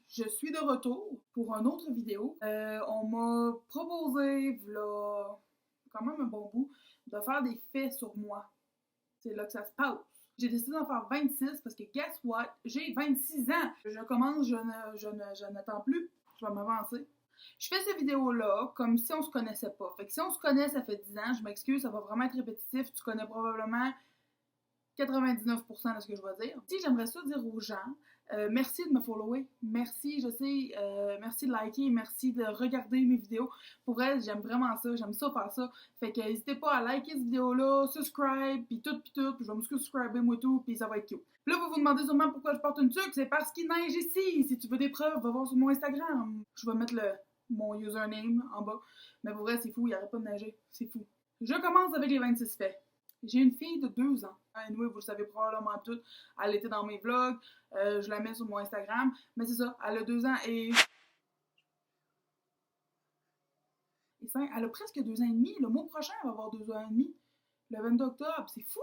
Je suis de retour pour une autre vidéo. On m'a proposé, voilà, quand même un bon bout, de faire des faits sur moi. C'est là que ça se passe. J'ai décidé d'en faire 26 parce que, guess what? J'ai 26 ans! Je commence, je n'attends plus. Je vais m'avancer. Je fais ces vidéos-là comme si on se connaissait pas. Fait que si on se connaît, ça fait 10 ans, je m'excuse, ça va vraiment être répétitif. Tu connais probablement 99% de ce que je vais dire. Si j'aimerais ça dire aux gens, merci de me follower, merci, je sais, merci de liker, merci de regarder mes vidéos. Pour elle, j'aime vraiment ça, j'aime ça faire ça. Fait que n'hésitez pas à liker cette vidéo-là, subscribe, puis tout, puis je vais me subscriber moi tout, puis ça va être cute. Puis là, vous vous demandez sûrement pourquoi je porte une tuque, c'est parce qu'il neige ici. Si tu veux des preuves, va voir sur mon Instagram. Je vais mettre mon username en bas. Mais pour vrai, c'est fou, il arrête pas de neiger, c'est fou. Je commence avec les 26 faits. J'ai une fille de 2 ans. Anyway, vous le savez probablement toutes. Elle était dans mes vlogs. Je la mets sur mon Instagram. Mais c'est ça, elle a 2 ans et... Elle a presque 2 ans et demi. Le mois prochain, elle va avoir 2 ans et demi. Le 22 octobre, c'est fou!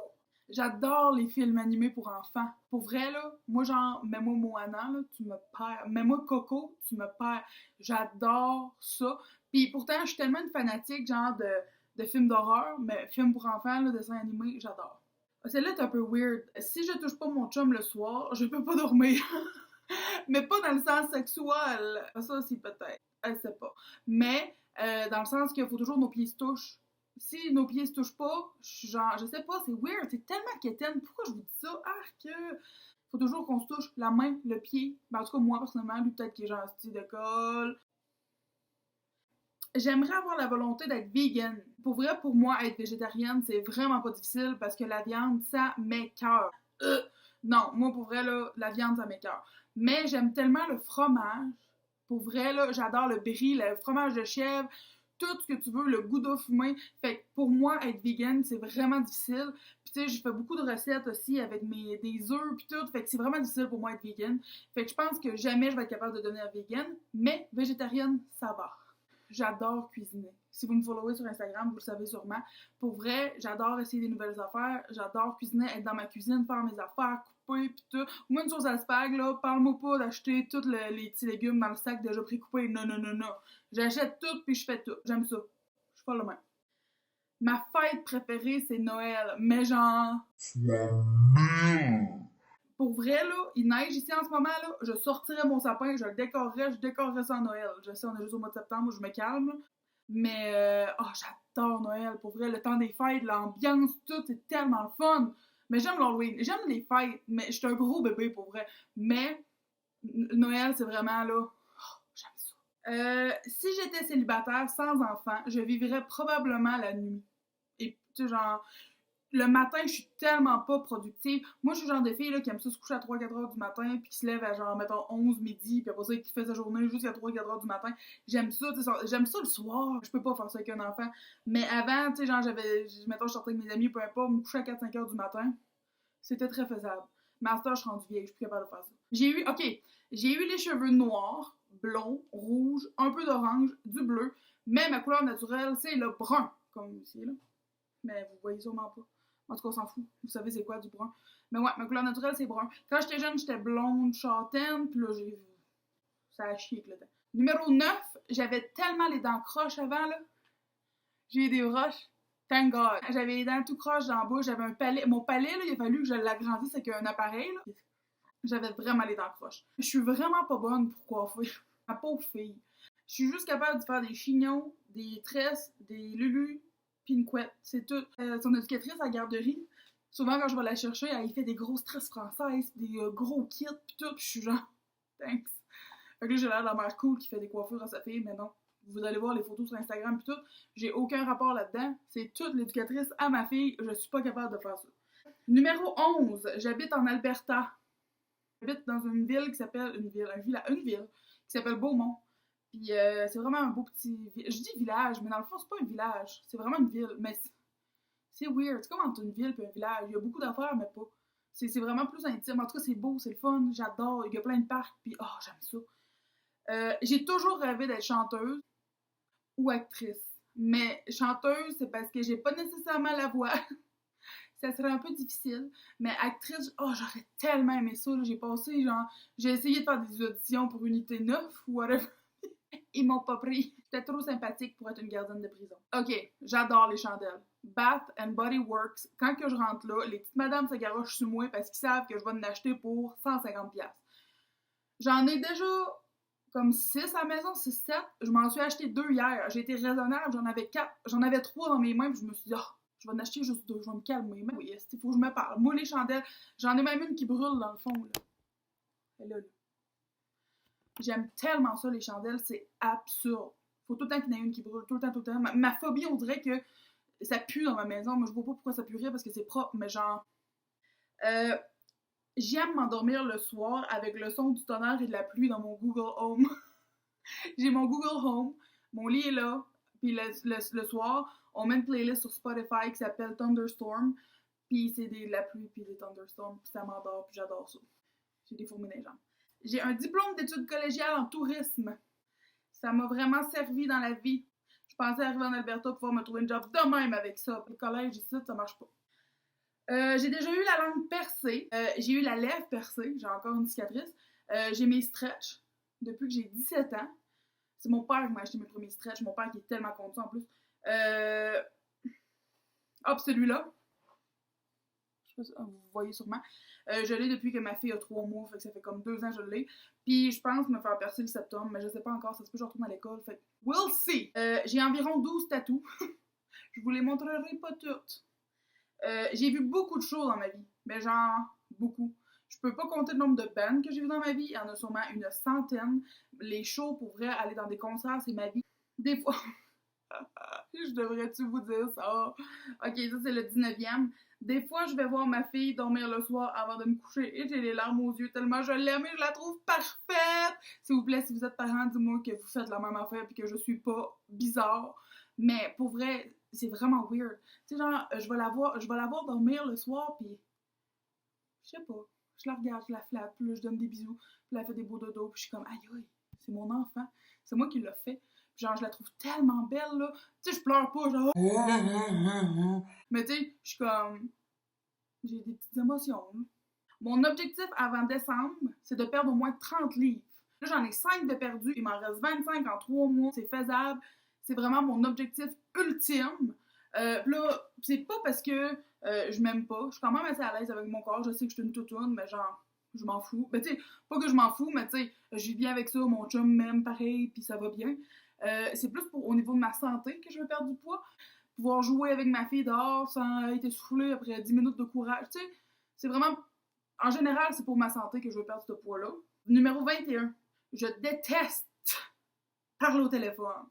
J'adore les films animés pour enfants. Pour vrai, là, moi, genre, mets-moi Moana, là, tu me perds. Mets-moi Coco, tu me perds. J'adore ça. Puis pourtant, je suis tellement une fanatique, genre, de films d'horreur, mais films pour enfants, là, dessins animés, j'adore. Celle-là est un peu weird. Si je touche pas mon chum le soir, je peux pas dormir. Mais pas dans le sens sexuel. Ça aussi, peut-être. Elle sait pas. Mais dans le sens qu'il faut toujours nos pieds se touchent. Si nos pieds se touchent pas, genre, je sais pas, c'est weird. C'est tellement quétaine. Pourquoi je vous dis ça? Faut toujours qu'on se touche la main, le pied. Ben, en tout cas, moi, personnellement, lui, peut-être qu'il est genre style de colle. J'aimerais avoir la volonté d'être vegan. Pour vrai, pour moi, être végétarienne, c'est vraiment pas difficile parce que la viande, ça m'écoeure. Non, moi, pour vrai, là, la viande, ça m'écoeure. Mais j'aime tellement le fromage. Pour vrai, là, j'adore le brie, le fromage de chèvre, tout ce que tu veux, le gouda fumé. Fait que pour moi, être vegan, c'est vraiment difficile. Puis tu sais, je fais beaucoup de recettes aussi avec des œufs puis tout. Fait que c'est vraiment difficile pour moi être vegan. Fait que je pense que jamais je vais être capable de devenir vegan. Mais végétarienne, ça va. J'adore cuisiner. Si vous me followez sur Instagram, vous le savez sûrement. Pour vrai, j'adore essayer des nouvelles affaires. J'adore cuisiner, être dans ma cuisine, faire mes affaires, couper pis tout. Moi, une chose à spag, là, parle-moi pas d'acheter tous les petits légumes dans le sac déjà pré-coupé. Non, non, non, non. J'achète tout puis je fais tout. J'aime ça. Je suis pas le même. Ma fête préférée, c'est Noël. Mais genre... Pour vrai, là, il neige ici en ce moment, là, je sortirais mon sapin, je décorerais ça en Noël. Je sais, on est juste au mois de septembre, je me calme. Mais, j'adore Noël, pour vrai, le temps des fêtes, l'ambiance, tout, c'est tellement le fun. Mais j'aime l'Halloween, j'aime les fêtes, mais je suis un gros bébé, pour vrai. Mais, Noël, c'est vraiment, là, j'aime ça. Si j'étais célibataire, sans enfant, je vivrais probablement la nuit. Et, tu sais, genre... Le matin, je suis tellement pas productive. Moi, je suis le genre de fille là, qui aime ça se coucher à 3-4 heures du matin, puis qui se lève à genre, mettons, 11 midi, puis après ça, qui fait sa journée jusqu'à 3-4 heures du matin. J'aime ça, j'aime ça le soir. Je peux pas faire ça avec un enfant. Mais avant, tu sais, genre, mettons, je sortais avec mes amis, peu importe, me coucher à 4-5 heures du matin. C'était très faisable. Mais à ce temps, je suis rendue vieille, je suis plus capable de faire ça. J'ai eu les cheveux noirs, blonds, rouges, un peu d'orange, du bleu, mais ma couleur naturelle, c'est le brun, comme ici, là. Mais vous voyez sûrement pas. En tout cas, on s'en fout. Vous savez c'est quoi du brun. Mais ouais, ma couleur naturelle, c'est brun. Quand j'étais jeune, j'étais blonde, châtaine, puis là, ça a chié avec le temps. Numéro 9, j'avais tellement les dents croches avant, là. J'ai eu des roches. Thank God. J'avais les dents tout croches dans la bouche. J'avais un palais. Mon palais, là, il a fallu que je l'agrandisse avec un appareil, là. J'avais vraiment les dents croches. Je suis vraiment pas bonne pour coiffer. Ma pauvre fille. Je suis juste capable de faire des chignons, des tresses, des lulus, puis une couette. C'est tout. Son éducatrice à la garderie, souvent quand je vais la chercher, elle fait des grosses tresses françaises, des gros kits, puis tout. Puis je suis genre, thanks. Fait que là, j'ai l'air de la mère cool qui fait des coiffures à sa fille, mais non. Vous allez voir les photos sur Instagram puis tout. J'ai aucun rapport là-dedans. C'est toute l'éducatrice à ma fille. Je suis pas capable de faire ça. Numéro 11. J'habite en Alberta. J'habite dans une ville qui s'appelle... Une ville qui s'appelle Beaumont. Puis c'est vraiment un beau petit... Je dis village, mais dans le fond, c'est pas un village. C'est vraiment une ville. Mais c'est weird. C'est comme entre une ville et un village. Il y a beaucoup d'affaires, mais pas. C'est vraiment plus intime. En tout cas, c'est beau, c'est le fun. J'adore. Il y a plein de parcs. Puis j'aime ça. J'ai toujours rêvé d'être chanteuse ou actrice. Mais chanteuse, c'est parce que j'ai pas nécessairement la voix. ça serait un peu difficile. Mais actrice, oh, j'aurais tellement aimé ça. Là. J'ai passé, genre, j'ai essayé de faire des auditions pour Unité 9 ou whatever. Ils m'ont pas pris. J'étais trop sympathique pour être une gardienne de prison. Ok, j'adore les chandelles. Bath and Body Works. Quand que je rentre là, les petites madames se garochent sur moi parce qu'ils savent que je vais en acheter pour 150$. J'en ai déjà comme 6 à la maison, 6-7. Je m'en suis acheté 2 hier. J'ai été raisonnable, j'en avais 4. J'en avais 3 dans mes mains, puis je me suis dit, oh, je vais en acheter juste 2, je vais me calmer. Mais oui, il faut que je me parle. Moi, les chandelles, j'en ai même une qui brûle dans le fond. Là. Elle est là. J'aime tellement ça, les chandelles, c'est absurde. Faut tout le temps qu'il y en ait une qui brûle, tout le temps, tout le temps. Ma phobie, on dirait que ça pue dans ma maison. Moi, je vois pas pourquoi ça puerait parce que c'est propre, mais genre... j'aime m'endormir le soir avec le son du tonnerre et de la pluie dans mon Google Home. J'ai mon Google Home, mon lit est là, puis le soir, on met une playlist sur Spotify qui s'appelle Thunderstorm, puis c'est de la pluie puis des thunderstorms, puis ça m'endort, puis j'adore ça. J'ai des fourmis dans les jambes. J'ai un diplôme d'études collégiales en tourisme. Ça m'a vraiment servi dans la vie. Je pensais arriver en Alberta pour pouvoir me trouver une job de même avec ça. Le collège ici, ça marche pas. J'ai déjà eu la langue percée. J'ai eu la lèvre percée. J'ai encore une cicatrice. J'ai mes stretches depuis que j'ai 17 ans. C'est mon père qui m'a acheté mes premiers stretches. Mon père qui est tellement content en plus. Hop, celui-là. Je sais pas si vous voyez sûrement. Je l'ai depuis que ma fille a 3 mois, fait que ça fait comme 2 ans que je l'ai. Puis je pense me faire percer le septembre, mais je sais pas encore, ça se peut que je retourne à l'école, fait que we'll see! J'ai environ 12 tatous. Je vous les montrerai pas toutes. J'ai vu beaucoup de shows dans ma vie, mais genre, beaucoup. Je peux pas compter le nombre de bands que j'ai vu dans ma vie, il y en a sûrement une centaine. Les shows, pour vrai, aller dans des concerts, c'est ma vie. Des fois... je devrais-tu vous dire ça? Ok, ça c'est le 19e. Des fois, je vais voir ma fille dormir le soir avant de me coucher et j'ai les larmes aux yeux tellement je l'aime et je la trouve parfaite. S'il vous plaît, si vous êtes parent, dis-moi que vous faites la même affaire et que je suis pas bizarre. Mais pour vrai, c'est vraiment weird. Tu sais, genre, je vais la voir dormir le soir puis je sais pas. Je la regarde, je la flatte, puis là, je donne des bisous, puis elle fait des beaux dodos, puis je suis comme aïe aïe, c'est mon enfant. C'est moi qui l'ai fait. Genre, je la trouve tellement belle, là. Tu sais, je pleure pas, genre... Mais tu sais, je suis comme... J'ai des petites émotions. Là. Mon objectif avant décembre, c'est de perdre au moins 30 livres. Là, j'en ai 5 de perdus. Il m'en reste 25 en 3 mois. C'est faisable. C'est vraiment mon objectif ultime. Là, c'est pas parce que je m'aime pas. Je suis quand même assez à l'aise avec mon corps. Je sais que je suis une toutoune, mais genre... Je m'en fous. Ben, tu sais, pas que je m'en fous, mais tu sais, je vis bien avec ça. Mon chum m'aime pareil, puis ça va bien. C'est plus au niveau de ma santé que je veux perdre du poids. Pouvoir jouer avec ma fille dehors sans être essoufflée après 10 minutes de courage. Tu sais, c'est vraiment... En général, c'est pour ma santé que je veux perdre ce poids-là. Numéro 21. Je déteste parler au téléphone.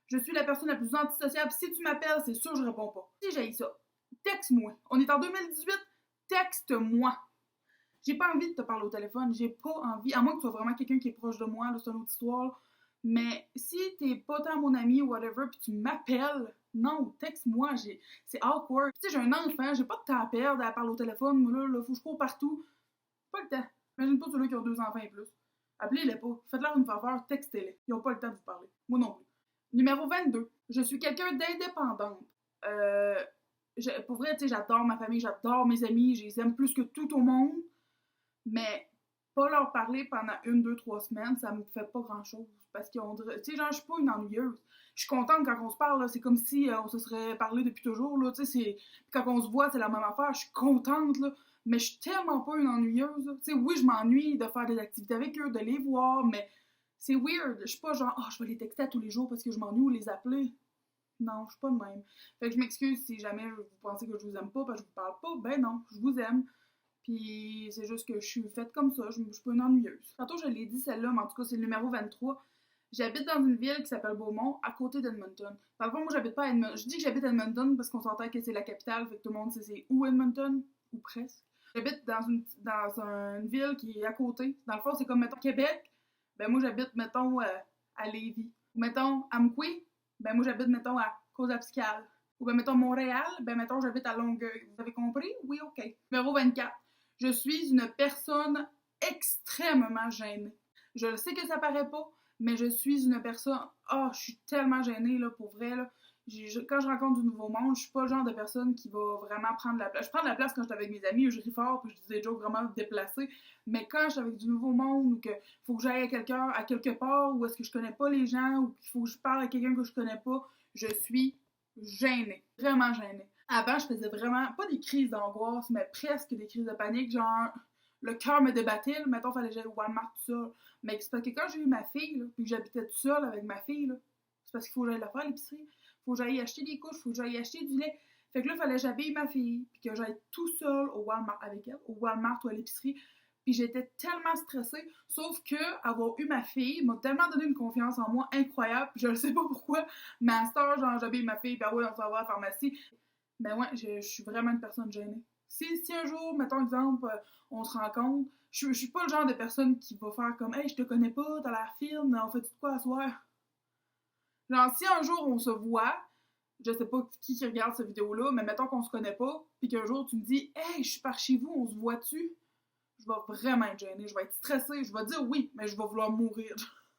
Je suis la personne la plus antisociable. Si tu m'appelles, c'est sûr que je réponds pas. Si j'ai ça, texte-moi. On est en 2018, texte-moi. J'ai pas envie de te parler au téléphone. J'ai pas envie. À moins que tu sois vraiment quelqu'un qui est proche de moi, là, c'est une autre histoire. Mais si t'es pas tant mon ami ou whatever, puis tu m'appelles, non, texte-moi, c'est awkward. Tu sais, j'ai un enfant, j'ai pas de temps à perdre à parler au téléphone, moi là, faut que je cours partout. Pas le temps. Imagine pas ceux-là qui ont 2 enfants et plus. Appelez-les pas, faites-leur une faveur, textez-les. Ils ont pas le temps de vous parler. Moi non plus. Numéro 22. Je suis quelqu'un d'indépendante. Pour vrai, tu sais, j'adore ma famille, j'adore mes amis, je les aime plus que tout au monde. Mais pas leur parler pendant 1, 2, 3 semaines, ça me fait pas grand-chose. Parce qu'on dirait... Tu sais, genre, je suis pas une ennuyeuse. Je suis contente quand on se parle, là, c'est comme si on se serait parlé depuis toujours, là, tu sais, quand on se voit, c'est la même affaire, je suis contente, là, mais je suis tellement pas une ennuyeuse, là. Tu sais, oui, je m'ennuie de faire des activités avec eux, de les voir, mais c'est weird. Je suis pas genre, je vais les texter à tous les jours parce que je m'ennuie ou les appeler. Non, je suis pas de même. Fait que je m'excuse si jamais vous pensez que je vous aime pas parce que je vous parle pas, ben non, je vous aime. Puis c'est juste que je suis faite comme ça, je suis pas une ennuyeuse. Tantôt je l'ai dit celle-là, mais en tout cas c'est le numéro 23. J'habite dans une ville qui s'appelle Beaumont, à côté d'Edmonton. Par contre, moi j'habite pas à Edmonton. Je dis que j'habite à Edmonton parce qu'on s'entend que c'est la capitale, fait que tout le monde sait c'est où Edmonton, ou presque. J'habite dans une ville qui est à côté. Dans le fond, c'est comme, mettons, Québec. Ben moi j'habite, mettons, à Lévis. Ou mettons, à Amqui. Ben moi j'habite, mettons, à Cause-Absicale. Ou ben mettons, Montréal. Ben mettons, j'habite à Longueuil. Vous avez compris? Oui, ok. Numéro 24. Je suis une personne extrêmement gênée. Je sais que ça paraît pas, mais je suis une personne... je suis tellement gênée, là, pour vrai, là. Quand je rencontre du nouveau monde, je suis pas le genre de personne qui va vraiment prendre la place. Je prends de la place quand je suis avec mes amis, je ris fort, puis je dis des jokes vraiment déplacés. Mais quand je suis avec du nouveau monde, ou que faut que j'aille à quelque part, ou est-ce que je connais pas les gens, ou qu'il faut que je parle à quelqu'un que je connais pas, je suis gênée. Vraiment gênée. Avant, je faisais vraiment, pas des crises d'angoisse, mais presque des crises de panique, genre, le cœur me débattait, là, mettons, fallait que j'aille au Walmart tout seul. Mais c'est parce que quand j'ai eu ma fille, là, puis que j'habitais tout seul avec ma fille, là, c'est parce qu'il faut que j'aille la faire à l'épicerie, faut que j'aille acheter des couches, faut que j'aille acheter du lait. Fait que là, il fallait que j'habille ma fille, puis que j'aille tout seul au Walmart avec elle, au Walmart ou à l'épicerie. Puis j'étais tellement stressée, sauf que avoir eu ma fille m'a tellement donné une confiance en moi incroyable, je ne sais pas pourquoi, mais à cette heure, genre, j'habille ma fille, puis ah ouais, on s'en va à la pharmacie. Mais ouais, je suis vraiment une personne gênée. Si un jour, mettons exemple, on se rencontre, je suis pas le genre de personne qui va faire comme hey, je te connais pas, t'as l'air fine, on fait tout quoi à soir? Genre, si un jour on se voit, je sais pas qui regarde cette vidéo-là, mais mettons qu'on se connaît pas, pis qu'un jour tu me dis hey, je suis par chez vous, on se voit-tu? Je vais vraiment être gênée, je vais être stressée, je vais dire oui, mais je vais vouloir mourir.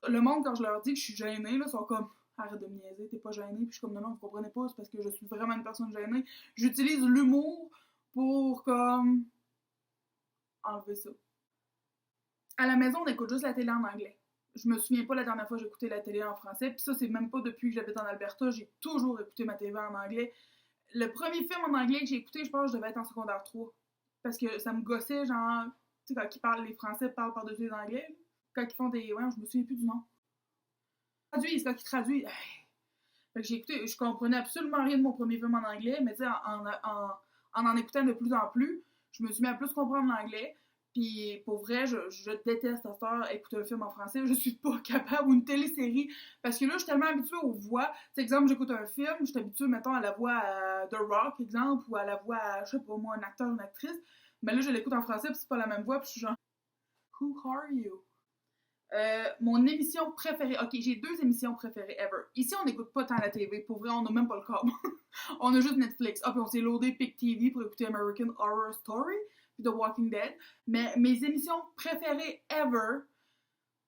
Le monde, quand je leur dis que je suis gênée, là, sont comme arrête de me niaiser, t'es pas gênée. Puis je suis comme non, vous comprenez pas, c'est parce que je suis vraiment une personne gênée. J'utilise l'humour pour comme enlever ça. À la maison, on écoute juste la télé en anglais. Je me souviens pas la dernière fois que j'ai écouté la télé en français, puis ça, c'est même pas depuis que j'habite en Alberta, j'ai toujours écouté ma télé en anglais. Le premier film en anglais que j'ai écouté, je pense que je devais être en secondaire 3. Parce que ça me gossait, genre, tu sais, quand ils parlent, les Français parlent par-dessus les Anglais. Quand ils font des. Ouais, je me souviens plus du nom. C'est quand ils traduisent. Fait que j'ai écouté, je comprenais absolument rien de mon premier film en anglais, mais tu sais, en écoutant de plus en plus, je me suis mis à plus comprendre l'anglais. Puis pour vrai, je déteste à cette heure écouter un film en français. Je suis pas capable, ou une télésérie. Parce que là, je suis tellement habituée aux voix. Tu sais, exemple, j'écoute un film, je suis habituée, mettons, à la voix à The Rock, exemple, ou à la voix à, je sais pas moi, un acteur ou une actrice. Mais là, je l'écoute en français, puis c'est pas la même voix, puis je suis genre, Who are you? Mon émission préférée. Ok, j'ai 2 émissions préférées ever. Ici, on n'écoute pas tant la TV. Pour vrai, on n'a même pas le câble. On a juste Netflix. Ah, puis on s'est loadé Pick TV pour écouter American Horror Story puis The Walking Dead. Mais mes émissions préférées ever,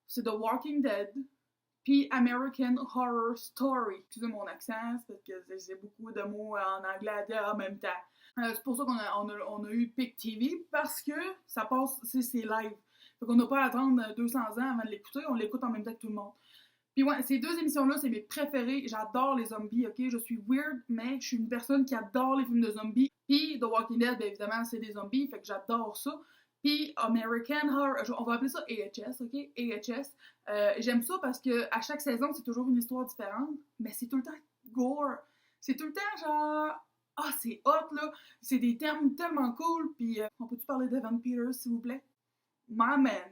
c'est The Walking Dead puis American Horror Story. Excusez mon accent, c'est parce que j'ai beaucoup de mots en anglais à dire en même temps. C'est pour ça qu'on a eu Pick TV, parce que ça passe, c'est live. Fait qu'on n'a pas à attendre 200 ans avant de l'écouter, on l'écoute en même temps que tout le monde. Puis ouais, ces 2 émissions-là, c'est mes préférées. J'adore les zombies, ok? Je suis weird, mais je suis une personne qui adore les films de zombies. Puis The Walking Dead, bien évidemment, c'est des zombies, fait que j'adore ça. Puis American Horror, on va appeler ça AHS, ok? AHS. J'aime ça parce que à chaque saison, c'est toujours une histoire différente, mais c'est tout le temps gore. C'est tout le temps genre... Ah, c'est hot, là! C'est des termes tellement cool, puis on peut-tu parler d'Evan Peters, s'il vous plaît? My man!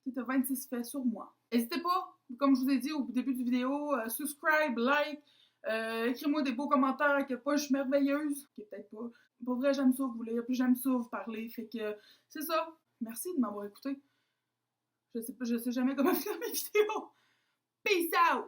C'était 26 faits sur moi. N'hésitez pas, comme je vous ai dit au début du vidéo, subscribe, like, écrivez-moi des beaux commentaires à quel point je suis merveilleuse. Ok, peut-être pas. Pour vrai, j'aime ça vous lire, puis j'aime ça vous parler, fait que c'est ça. Merci de m'avoir écouté. Je sais jamais comment faire mes vidéos. Peace out!